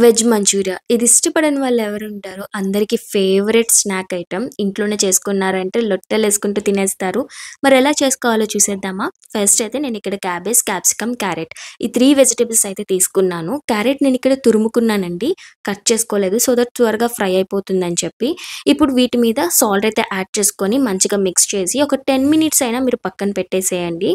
Veg Manchuria. ఇది ఇష్టపడని వాళ్ళెవరుంటారు? అందరికీ ఫేవరెట్ స్నాక్ ఐటెమ్. ఇంట్లోనే చేసుకున్నారంటే లొట్టలేసుకుంటూ తినేస్తారు. మరెలా చేసుకోవాలో చూసేద్దామా? ఫస్ట్ అయితే నేనిక్కడ క్యాబేజ్, క్యాప్సికమ్, క్యారెట్ ఈ 3 వెజిటబుల్స్ అయితే తీసుకున్నాను. క్యారెట్ నేనిక్కడ తురుముకున్నానండి. కట్ చేసుకోలేదు. సో దట్ త్వరగా ఫ్రై అయిపోతుందని చెప్పి. ఇప్పుడు వీటి మీద సాల్ట్ అయితే యాడ్ చేసుకొని మంచిగా మిక్స్ చేసి ఒక 10 మినిట్స్ అయినా మీరు పక్కన పెట్టేసేయండి.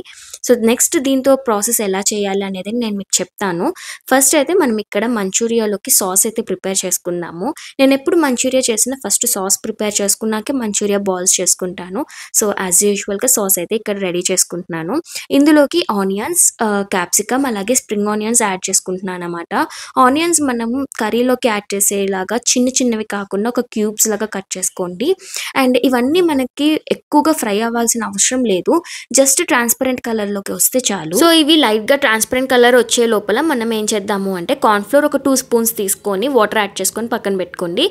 సో నెక్స్ట్ దీంతో ప్రాసెస్ ఎలా చేయాలి అనేది నేను మీకు చెప్తాను. ఫస్ట్ అయితే మనం ఇక్కడ మంచూరియాలోకి సాస్ అయితే ప్రిపేర్ చేసుకుందాము. నేనెప్పుడు మంచూరియా చేసినా ఫస్ట్ సాస్ ప్రిపేర్ చేసుకున్నాకే మంచూరియా బాల్స్ చేసుకుంటాను. సో యాజ్ యూజువల్‌గా సాస్ అయితే ఇక్కడ రెడీ చేసుకుంటున్నాను. ఇందులోకి ఆనియన్స్, క్యాప్సికమ్ అలాగే స్ప్రింగ్ ఆనియన్స్ యాడ్ చేసుకుంటున్నాననమాట. ఆనియన్స్ మనం కర్రీలోకి యాడ్ చేసేలాగా చిన్న చిన్నవి కాకుండా ఒక క్యూబ్స్ లాగా కట్ చేసుకోండి. అండ్ ఇవన్నీ మనకి ఎక్కువగా ఫ్రై అవ్వాల్సిన అవసరం లేదు. జస్ట్ ట్రాన్స్‌పరెంట్ కలర్‌లోకి వస్తే చాలు. సో ఇవి లైట్‌గా ట్రాన్స్‌పరెంట్ కలర్ వచ్చే లోపల మనం ఏం చేద్దాము అంటే కార్న్ ఫ్లోర్ ఒక 2 స్పూన్స్ తీసుకొని వాటర్ యాడ్ చేసుకొని పక్కన పెట్టుకోండి.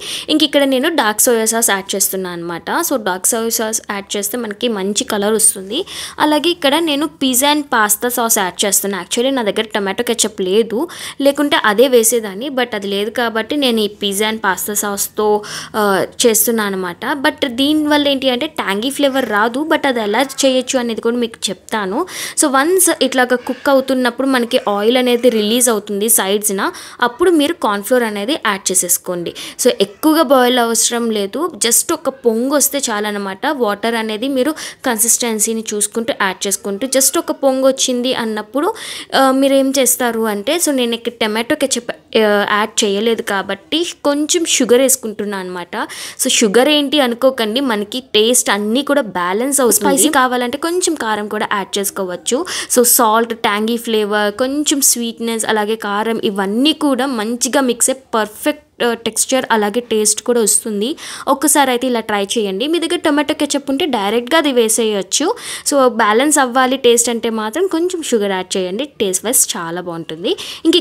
ఇక్కడ నేను డార్క్ సోయా సాస్ యాడ్ చేస్తున్నాను అనమాట. So dark soya sauce add చేస్తే మనకి మంచి కలర్ వస్తుంది. అలాగే ఇక్కడ నేను pizza and pasta sauce add చేస్తున్నాను. యాక్చువల్లీ నా దగ్గర టొమాటో కెచప్ లేదు. లేకుంటే అదే వేసేదాన్ని. బట్ అది లేదు కాబట్టి నేను ఈ పిజ్జా అండ్ పాస్తా సాస్‌తో చేస్తున్నాను అనమాట. బట్ దీనివల్ల ఏంటి అంటే ట్యాంగీ ఫ్లేవర్ రాదు. బట్ అది ఎలా చేయొచ్చు అనేది కూడా మీకు చెప్తాను. సో వన్స్ ఇట్లాగా కుక్ అవుతున్నప్పుడు మనకి ఆయిల్ అనేది రిలీజ్ అవుతుంది సైడ్స్‌న. అప్పుడు మీరు కార్న్ ఫ్లోర్ అనేది యాడ్ చేసేసుకోండి. సో ఎక్కువగా బాయిల్ అవసరం లేదు. జస్ట్ ఒక పొంగు వస్తే చాలనమాట. వాటర్ అనేది మీరు కన్సిస్టెన్సీని చూసుకుంటూ యాడ్ చేసుకుంటూ జస్ట్ ఒక పొంగు వచ్చింది అన్నప్పుడు మీరేం చేస్తారు అంటే సో నేను ఇక్కడ టొమాటో కెచప్ యాడ్ చేయలేదు కాబట్టి కొంచెం షుగర్ వేసుకుంటున్నాను అనమాట. సో షుగర్ ఏంటి అనుకోకండి, మనకి టేస్ట్ అన్నీ కూడా బ్యాలెన్స్ అవుతుంది. స్పైసీ కావాలంటే కొంచెం కారం కూడా యాడ్ చేసుకోవచ్చు. సో సాల్ట్, ట్యాంగీ ఫ్లేవర్, కొంచెం స్వీట్నెస్ అలాగే కారం ఇవన్నీ కూడా మంచిగా మిక్స్ అయ్యి పర్ఫెక్ట్ టెక్స్చర్ అలాగే టేస్ట్ కూడా వస్తుంది. ఒక్కసారి అయితే ఇలా ట్రై చేయండి. మీ దగ్గర టొమాటో కెచప్ ఉంటే డైరెక్ట్గా అది వేసేయచ్చు. సో బ్యాలెన్స్ అవ్వాలి టేస్ట్ అంటే మాత్రం కొంచెం షుగర్ యాడ్ చేయండి. టేస్ట్ వైస్ చాలా బాగుంటుంది.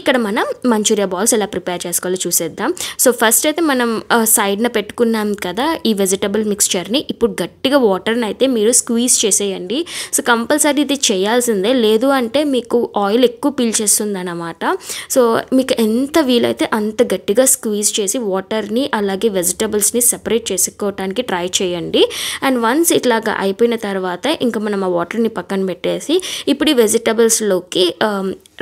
ఇక్కడ మనం మంచూరియా బాల్స్ ఎలా ప్రిపేర్ చేసుకోవాలో చూసేద్దాం. సో ఫస్ట్ అయితే మనం సైడ్న పెట్టుకున్నాం కదా ఈ వెజిటబుల్ మిక్స్చర్ని. ఇప్పుడు గట్టిగా వాటర్ని అయితే మీరు స్క్వీజ్ చేసేయండి. సో కంపల్సరీ ఇది చేయాల్సిందే, లేదు అంటే మీకు ఆయిల్ ఎక్కువ పీల్చేస్తుంది అన్నమాట. సో మీకు ఎంత వీలైతే అంత గట్టిగా స్క్వీజ్ చేసి వాటర్ని అలాగే వెజిటబుల్స్ని సెపరేట్ చేసుకోవడానికి ట్రై చేయండి. అండ్ వన్స్ ఇట్లాగా అయిపోయిన తర్వాత ఇంకా మనం ఆ వాటర్ని పక్కన పెట్టేసి ఇప్పుడు ఈ వెజిటబుల్స్లోకి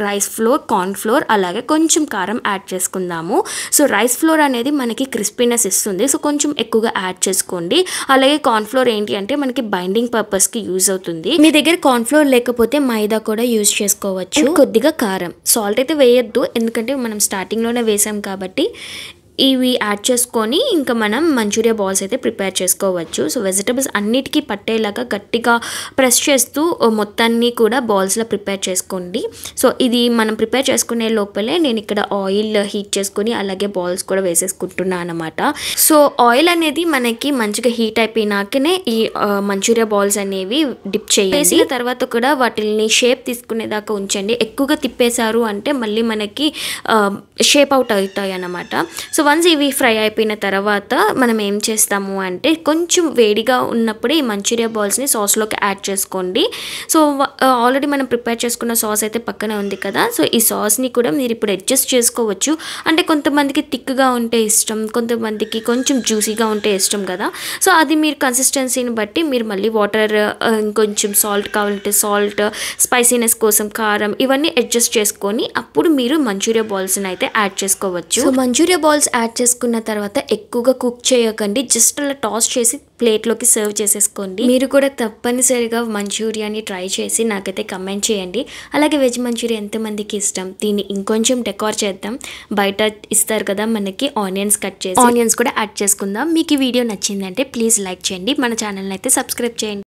రైస్ ఫ్లోర్, కార్న్ ఫ్లోర్ అలాగే కొంచెం కారం యాడ్ చేసుకుందాము. సో రైస్ ఫ్లోర్ అనేది మనకి క్రిస్పీనెస్ ఇస్తుంది. సో కొంచెం ఎక్కువగా యాడ్ చేసుకోండి. అలాగే కార్న్ ఫ్లోర్ ఏంటి అంటే మనకి బైండింగ్ పర్పస్కి యూజ్ అవుతుంది. మీ దగ్గర కార్న్ ఫ్లోర్ లేకపోతే మైదా కూడా యూజ్ చేసుకోవచ్చు. కొద్దిగా కారం, సాల్ట్ అయితే వేయొద్దు ఎందుకంటే మనం స్టార్టింగ్లోనే వేసాం కాబట్టి. ఇవి యాడ్ చేసుకొని ఇంకా మనం మంచూరియా బాల్స్ అయితే ప్రిపేర్ చేసుకోవచ్చు. సో వెజిటబుల్స్ అన్నిటికీ పట్టేలాగా గట్టిగా ప్రెస్ చేస్తూ మొత్తాన్ని కూడా బాల్స్లో ప్రిపేర్ చేసుకోండి. సో ఇది మనం ప్రిపేర్ చేసుకునే లోపలే నేను ఇక్కడ ఆయిల్ హీట్ చేసుకొని అలాగే బాల్స్ కూడా వేసేసుకుంటున్నాను అనమాట. సో ఆయిల్ అనేది మనకి మంచిగా హీట్ అయిపోయినాకనే ఈ మంచూరియా బాల్స్ అనేవి డిప్ చేయండి. వేసిన తర్వాత కూడా వాటిని షేప్ తీసుకునేదాకా ఉంచండి. ఎక్కువగా తిప్పేశారు అంటే మళ్ళీ మనకి షేప్ అవుట్ అవుతాయి అన్నమాట. సో వన్స్ ఇవి ఫ్రై అయిపోయిన తర్వాత మనం ఏం చేస్తాము అంటే కొంచెం వేడిగా ఉన్నప్పుడే ఈ మంచూరియా బాల్స్ని సాస్లోకి యాడ్ చేసుకోండి. సో ఆల్రెడీ మనం ప్రిపేర్ చేసుకున్న సాస్ అయితే పక్కనే ఉంది కదా. సో ఈ సాస్ని కూడా మీరు ఇప్పుడు అడ్జస్ట్ చేసుకోవచ్చు. అంటే కొంతమందికి థిక్గా ఉంటే ఇష్టం, కొంతమందికి కొంచెం జ్యూసీగా ఉంటే ఇష్టం కదా. సో అది మీరు కన్సిస్టెన్సీని బట్టి మీరు మళ్ళీ వాటర్, ఇంకొంచెం సాల్ట్ కావాలంటే సాల్ట్, స్పైసీనెస్ కోసం కారం ఇవన్నీ అడ్జస్ట్ చేసుకొని అప్పుడు మీరు మంచూరియా బాల్స్ని అయితే యాడ్ చేసుకోవచ్చు. సో మంచూరియా బాల్స్ యాడ్ చేసుకున్న తర్వాత ఎక్కువగా కుక్ చేయకండి. జస్ట్ అలా టాస్ చేసి ప్లేట్లోకి సర్వ్ చేసేసుకోండి. మీరు కూడా తప్పనిసరిగా మంచూరియాని ట్రై చేసి నాకైతే కమెంట్ చేయండి. అలాగే వెజ్ మంచూరియా ఎంతమందికి ఇష్టం, దీన్ని ఇంకొంచెం డెకార్ చేద్దాం. బయట ఇస్తారు కదా మనకి ఆనియన్స్ కట్ చేసి, ఆనియన్స్ కూడా యాడ్ చేసుకుందాం. మీకు ఈ వీడియో నచ్చిందంటే ప్లీజ్ లైక్ చేయండి. మన ఛానల్ని అయితే సబ్స్క్రైబ్ చేయండి.